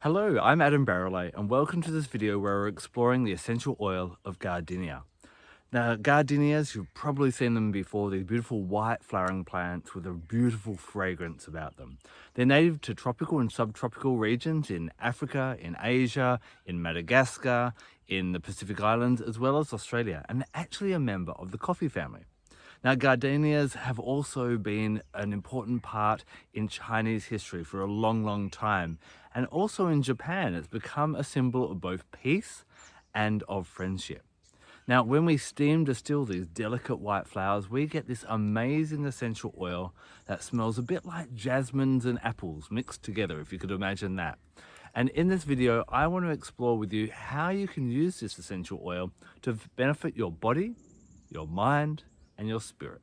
Hello, I'm Adam Barralet and welcome to this video where we're exploring the essential oil of Gardenia. Now, Gardenias, you've probably seen them before, these beautiful white flowering plants with a beautiful fragrance about them. They're native to tropical and subtropical regions in Africa, in Asia, in Madagascar, in the Pacific Islands, as well as Australia, and they're actually a member of the coffee family. Now, gardenias have also been an important part in Chinese history for a long, long time. And also in Japan, it's become a symbol of both peace and of friendship. Now, when we steam distill these delicate white flowers, we get this amazing essential oil that smells a bit like jasmines and apples mixed together, if you could imagine that. And in this video, I want to explore with you how you can use this essential oil to benefit your body, your mind, and your spirit.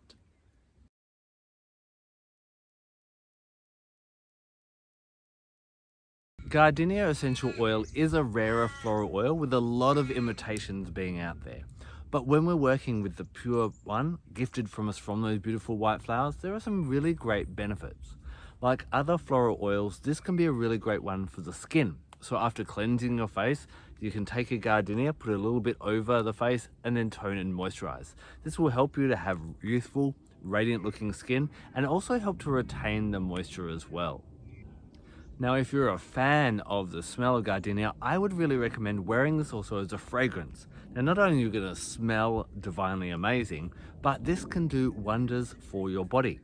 Gardenia essential oil is a rarer floral oil with a lot of imitations being out there. But when we're working with the pure one, gifted from us from those beautiful white flowers, there are some really great benefits. Like other floral oils, this can be a really great one for the skin. So after cleansing your face, you can take a gardenia, put a little bit over the face, and then tone and moisturize. This will help you to have youthful, radiant looking skin, and also help to retain the moisture as well. Now, if you're a fan of the smell of gardenia, I would really recommend wearing this also as a fragrance. Now, not only are you going to smell divinely amazing, but this can do wonders for your body.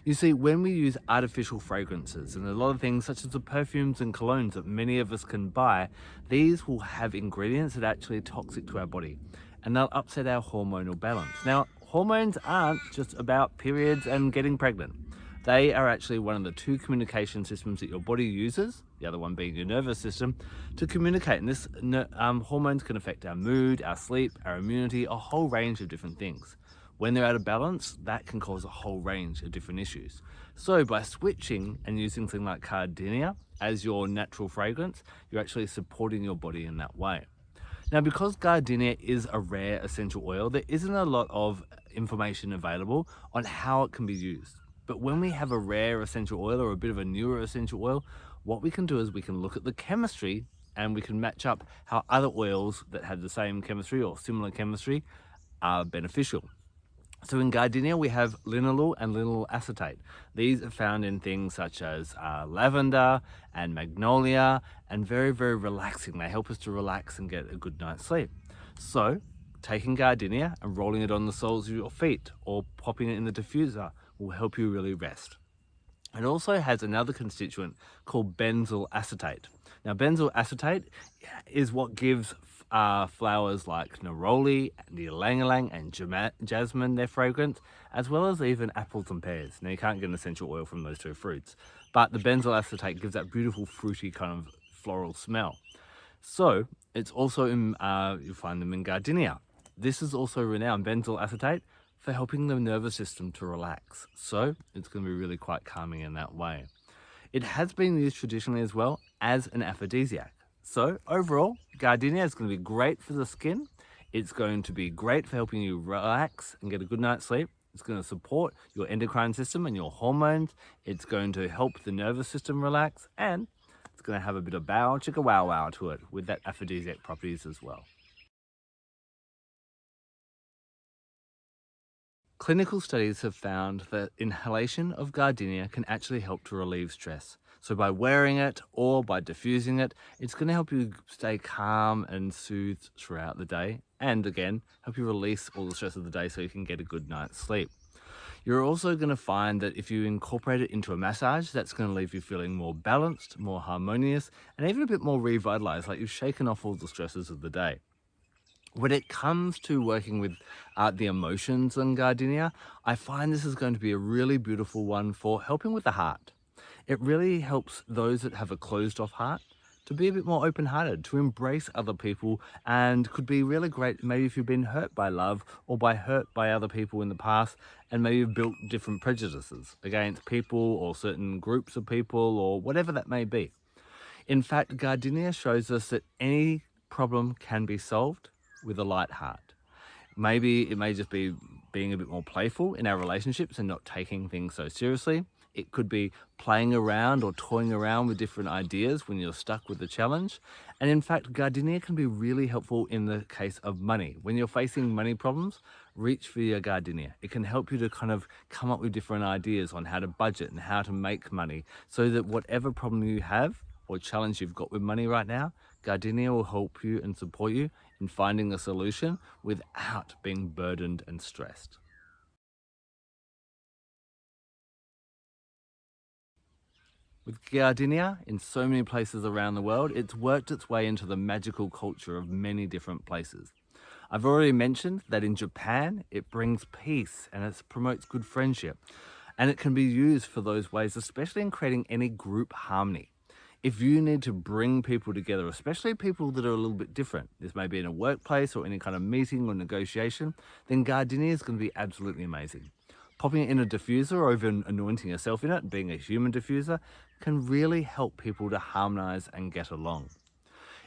You see, when we use artificial fragrances and a lot of things such as the perfumes and colognes that many of us can buy, these will have ingredients that are actually toxic to our body and they'll upset our hormonal balance. Now, hormones aren't just about periods and getting pregnant. They are actually one of the two communication systems that your body uses, the other one being your nervous system, to communicate. And this hormones can affect our mood, our sleep, our immunity, a whole range of different things. When they're out of balance, that can cause a whole range of different issues. So by switching and using something like Gardenia as your natural fragrance, you're actually supporting your body in that way. Now, because Gardenia is a rare essential oil, there isn't a lot of information available on how it can be used. But when we have a rare essential oil or a bit of a newer essential oil, what we can do is we can look at the chemistry and we can match up how other oils that have the same chemistry or similar chemistry are beneficial. So in Gardenia, we have linalool and linalool acetate. These are found in things such as lavender and magnolia, and very, very relaxing. They help us to relax and get a good night's sleep. So taking Gardenia and rolling it on the soles of your feet or popping it in the diffuser will help you really rest. It also has another constituent called benzoyl acetate. Now, benzoyl acetate is what gives flowers like neroli, the ylang-ylang, and jasmine their fragrance, as well as even apples and pears. Now, you can't get an essential oil from those two fruits, but the benzoyl acetate gives that beautiful fruity kind of floral smell. So it's also in, you find them in Gardenia. This is also renowned, benzoyl acetate, for helping the nervous system to relax. So it's going to be really quite calming in that way. It has been used traditionally as well as an aphrodisiac. So overall, Gardenia is going to be great for the skin. It's going to be great for helping you relax and get a good night's sleep. It's going to support your endocrine system and your hormones. It's going to help the nervous system relax, and it's going to have a bit of bow chicka wow wow to it with that aphrodisiac properties as well. Clinical studies have found that inhalation of Gardenia can actually help to relieve stress. So by wearing it or by diffusing it, it's going to help you stay calm and soothed throughout the day. And again, help you release all the stress of the day so you can get a good night's sleep. You're also going to find that if you incorporate it into a massage, that's going to leave you feeling more balanced, more harmonious, and even a bit more revitalized, like you've shaken off all the stresses of the day. When it comes to working with the emotions in Gardenia, I find this is going to be a really beautiful one for helping with the heart. It really helps those that have a closed off heart to be a bit more open-hearted, to embrace other people, and could be really great maybe if you've been hurt by love or hurt by other people in the past, and maybe you've built different prejudices against people or certain groups of people or whatever that may be. In fact, Gardenia shows us that any problem can be solved with a light heart. Maybe it may just be being a bit more playful in our relationships and not taking things so seriously. It could be playing around or toying around with different ideas when you're stuck with a challenge. And in fact, Gardenia can be really helpful in the case of money. When you're facing money problems, reach for your Gardenia. It can help you to kind of come up with different ideas on how to budget and how to make money so that whatever problem you have or challenge you've got with money right now, Gardenia will help you and support you in finding a solution without being burdened and stressed. With Gardenia, in so many places around the world, it's worked its way into the magical culture of many different places. I've already mentioned that in Japan, it brings peace and it promotes good friendship. And it can be used for those ways, especially in creating any group harmony. If you need to bring people together, especially people that are a little bit different, this may be in a workplace or any kind of meeting or negotiation, then Gardenia is going to be absolutely amazing. Popping it in a diffuser or even anointing yourself in it, being a human diffuser, can really help people to harmonize and get along.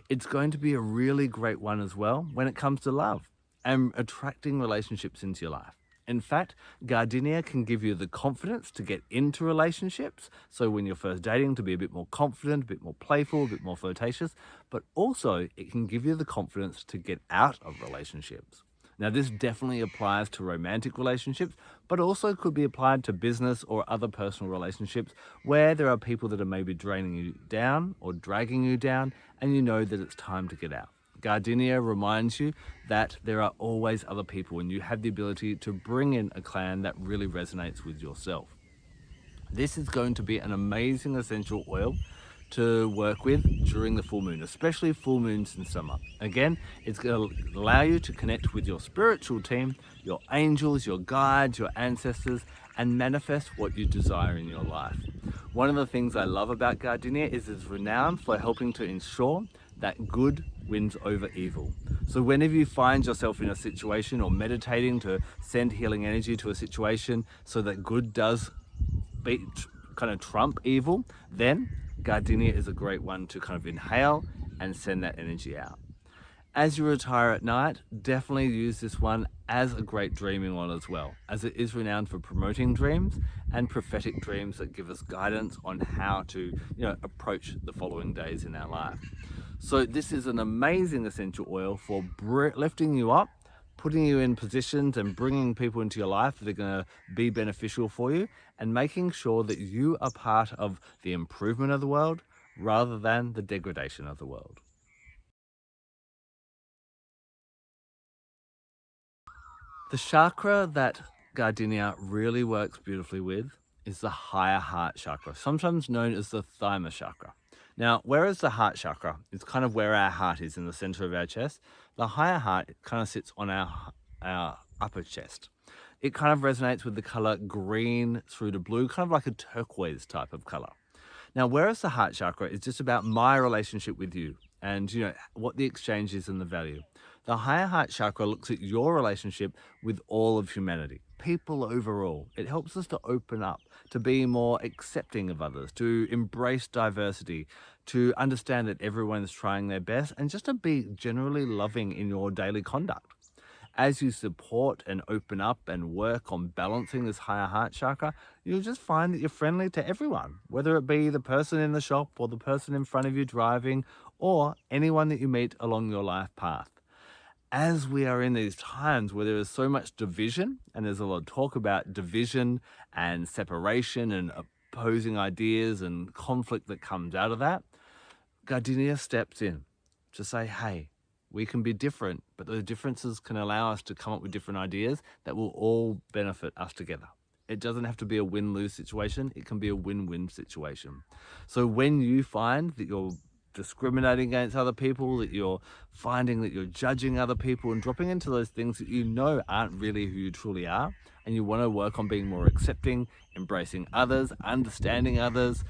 It's going to be a really great one as well when it comes to love and attracting relationships into your life. In fact, Gardenia can give you the confidence to get into relationships. So when you're first dating, to be a bit more confident, a bit more playful, a bit more flirtatious, but also it can give you the confidence to get out of relationships. Now, this definitely applies to romantic relationships, but also could be applied to business or other personal relationships where there are people that are maybe draining you down or dragging you down, and you know that it's time to get out. Gardenia reminds you that there are always other people, and you have the ability to bring in a clan that really resonates with yourself. This is going to be an amazing essential oil to work with during the full moon, especially full moons in summer. Again, it's going to allow you to connect with your spiritual team, your angels, your guides, your ancestors, and manifest what you desire in your life. One of the things I love about Gardenia is it's renowned for helping to ensure that good wins over evil. So whenever you find yourself in a situation or meditating to send healing energy to a situation so that good does beat, kind of trump evil, then Gardenia is a great one to kind of inhale and send that energy out. As you retire at night, definitely use this one as a great dreaming one as well, as it is renowned for promoting dreams and prophetic dreams that give us guidance on how to, approach the following days in our life. So this is an amazing essential oil for lifting you up, putting you in positions and bringing people into your life that are going to be beneficial for you, and making sure that you are part of the improvement of the world rather than the degradation of the world. The chakra that Gardenia really works beautifully with is the higher heart chakra, sometimes known as the thymus chakra. Now, whereas the heart chakra is kind of where our heart is in the center of our chest, the higher heart kind of sits on our upper chest. It kind of resonates with the color green through to blue, kind of like a turquoise type of color. Now, whereas the heart chakra is just about my relationship with you and, what the exchange is and the value. The higher heart chakra looks at your relationship with all of humanity, people overall. It helps us to open up, to be more accepting of others, to embrace diversity, to understand that everyone's trying their best, and just to be generally loving in your daily conduct. As you support and open up and work on balancing this higher heart chakra, you'll just find that you're friendly to everyone, whether it be the person in the shop or the person in front of you driving or anyone that you meet along your life path. As we are in these times where there is so much division, and there's a lot of talk about division and separation and opposing ideas and conflict that comes out of that, Gardenia steps in to say, hey, we can be different, but those differences can allow us to come up with different ideas that will all benefit us together. It doesn't have to be a win-lose situation. It can be a win-win situation. So when you find that you're discriminating against other people, that you're finding that you're judging other people and dropping into those things that you know aren't really who you truly are, and you want to work on being more accepting, embracing others, understanding others,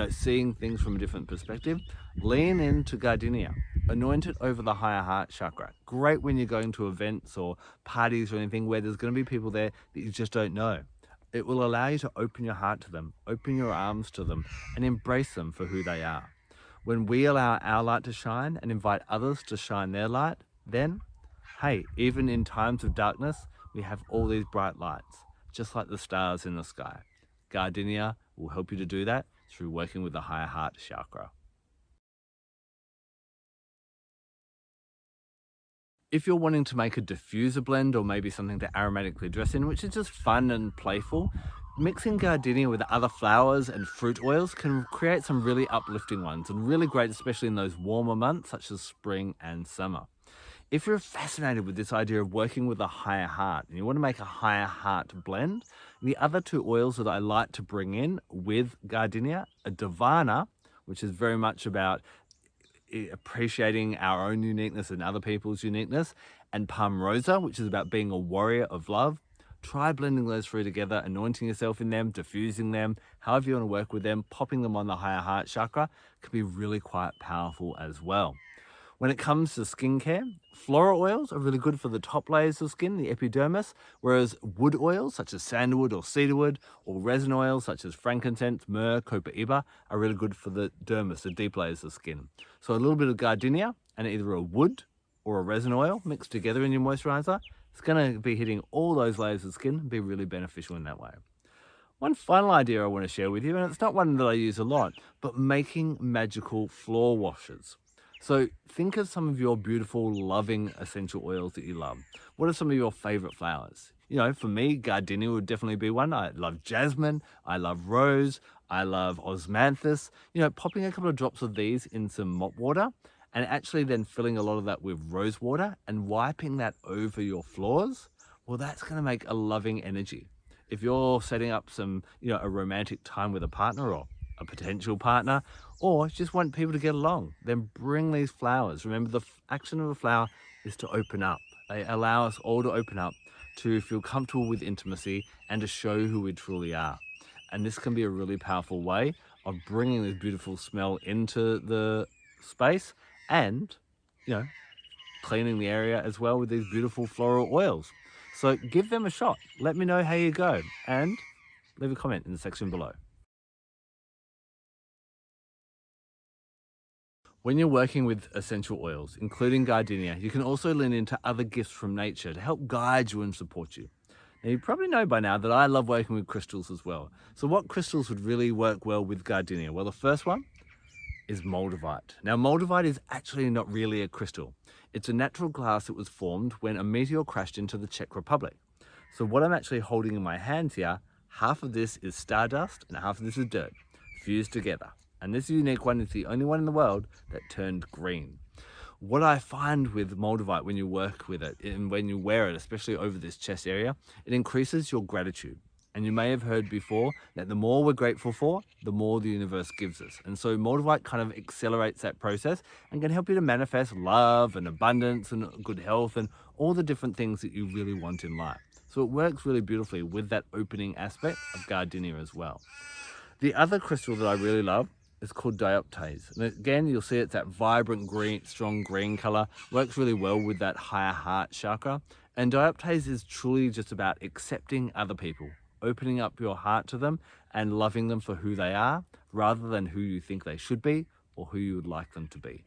seeing things from a different perspective, lean into Gardenia. Anoint it over the higher heart chakra. Great when you're going to events or parties or anything where there's going to be people there that you just don't know. It will allow you to open your heart to them, open your arms to them, and embrace them for who they are. When we allow our light to shine and invite others to shine their light, then, hey, even in times of darkness, we have all these bright lights, just like the stars in the sky. Gardenia will help you to do that through working with the higher heart chakra. If you're wanting to make a diffuser blend or maybe something to aromatically dress in, which is just fun and playful, mixing gardenia with other flowers and fruit oils can create some really uplifting ones and really great, especially in those warmer months such as spring and summer. If you're fascinated with this idea of working with a higher heart and you want to make a higher heart blend, the other two oils that I like to bring in with gardenia are Divana, which is very much about appreciating our own uniqueness and other people's uniqueness, and Palm Rosa, which is about being a warrior of love. Try blending those three together, anointing yourself in them, diffusing them, however you want to work with them, popping them on the higher heart chakra can be really quite powerful as well. When it comes to skincare, floral oils are really good for the top layers of skin, the epidermis, whereas wood oils such as sandalwood or cedarwood, or resin oils such as frankincense, myrrh, copaiba are really good for the dermis, the deep layers of skin. So a little bit of gardenia and either a wood or a resin oil mixed together in your moisturizer, it's going to be hitting all those layers of skin and be really beneficial in that way. One final idea I want to share with you, and it's not one that I use a lot, but making magical floor washes. So think of some of your beautiful, loving essential oils that you love. What are some of your favorite flowers? You know, for me, gardenia would definitely be one. I love jasmine, I love rose, I love osmanthus. You know, popping a couple of drops of these in some mop water and actually then filling a lot of that with rose water and wiping that over your floors, well, that's going to make a loving energy. If you're setting up some, a romantic time with a partner or a potential partner, or just want people to get along, then bring these flowers. Remember, the action of a flower is to open up. They allow us all to open up, to feel comfortable with intimacy, and to show who we truly are. And this can be a really powerful way of bringing this beautiful smell into the space and, cleaning the area as well with these beautiful floral oils. So give them a shot. Let me know how you go and leave a comment in the section below. When you're working with essential oils, including gardenia, you can also lean into other gifts from nature to help guide you and support you. Now, you probably know by now that I love working with crystals as well. So what crystals would really work well with gardenia? Well, the first one is moldavite. Now, moldavite is actually not really a crystal. It's a natural glass that was formed when a meteor crashed into the Czech Republic. So what I'm actually holding in my hands here, half of this is stardust and half of this is dirt, fused together. And this unique one is the only one in the world that turned green. What I find with moldavite when you work with it and when you wear it, especially over this chest area, it increases your gratitude. And you may have heard before that the more we're grateful for, the more the universe gives us. And so moldavite kind of accelerates that process and can help you to manifest love and abundance and good health and all the different things that you really want in life. So it works really beautifully with that opening aspect of gardenia as well. The other crystal that I really love is called dioptase. And again, you'll see it's that vibrant green, strong green color, works really well with that higher heart chakra. And dioptase is truly just about accepting other people, opening up your heart to them and loving them for who they are rather than who you think they should be or who you would like them to be.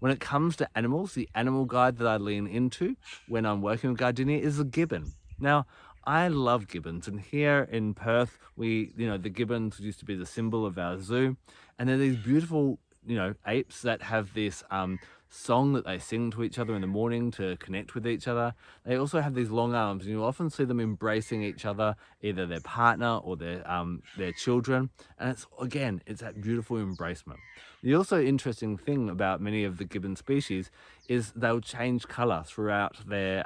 When it comes to animals, the animal guide that I lean into when I'm working with gardenia is a gibbon. Now, I love gibbons, and here in Perth, the gibbons used to be the symbol of our zoo, and they're these beautiful, apes that have this song that they sing to each other in the morning to connect with each other. They also have these long arms, and you'll often see them embracing each other, either their partner or their children, and it's that beautiful embracement. The also interesting thing about many of the gibbon species is they'll change color throughout their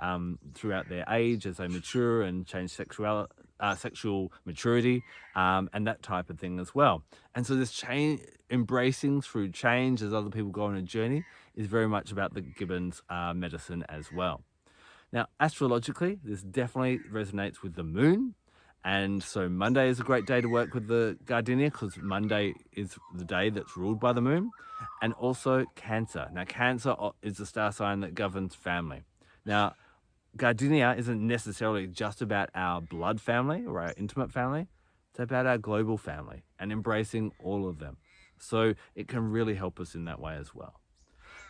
age as they mature and change sexual maturity and that type of thing as well. And so this embracing through change as other people go on a journey is very much about the gibbon's medicine as well. Now, astrologically, this definitely resonates with the moon. And so Monday is a great day to work with the gardenia because Monday is the day that's ruled by the moon. And also Cancer. Now, Cancer is the star sign that governs family. Now, gardenia isn't necessarily just about our blood family or our intimate family. It's about our global family and embracing all of them. So it can really help us in that way as well.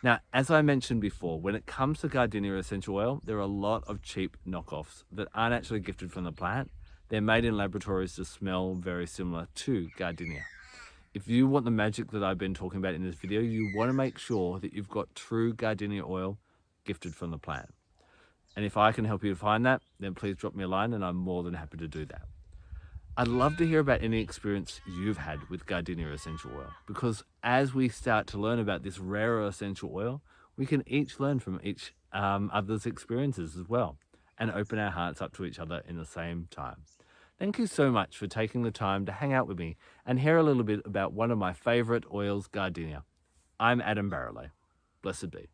Now, as I mentioned before, when it comes to gardenia essential oil, there are a lot of cheap knockoffs that aren't actually gifted from the plant. They're made in laboratories to smell very similar to Gardenia. If you want the magic that I've been talking about in this video, you want to make sure that you've got true Gardenia oil gifted from the plant. And if I can help you to find that, then please drop me a line and I'm more than happy to do that. I'd love to hear about any experience you've had with Gardenia essential oil, because as we start to learn about this rarer essential oil, we can each learn from each other's experiences as well and open our hearts up to each other in the same time. Thank you so much for taking the time to hang out with me and hear a little bit about one of my favorite oils, Gardenia. I'm Adam Barralet. Blessed be.